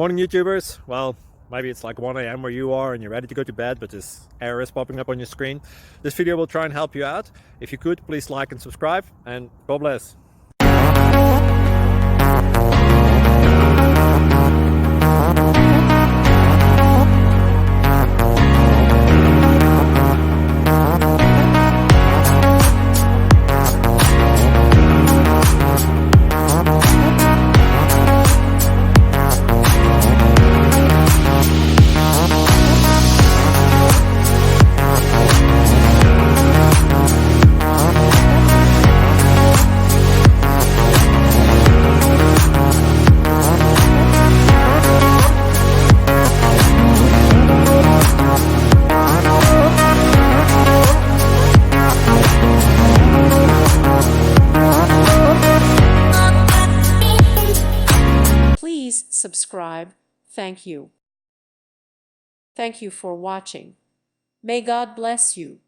Morning YouTubers. Well, maybe it's like 1 a.m. where you are and you're ready to go to bed, but this error is popping up on your screen. This video will try and help you out. If you could, please like and subscribe, and God bless. Please subscribe. Thank you. Thank you for watching. May God bless you.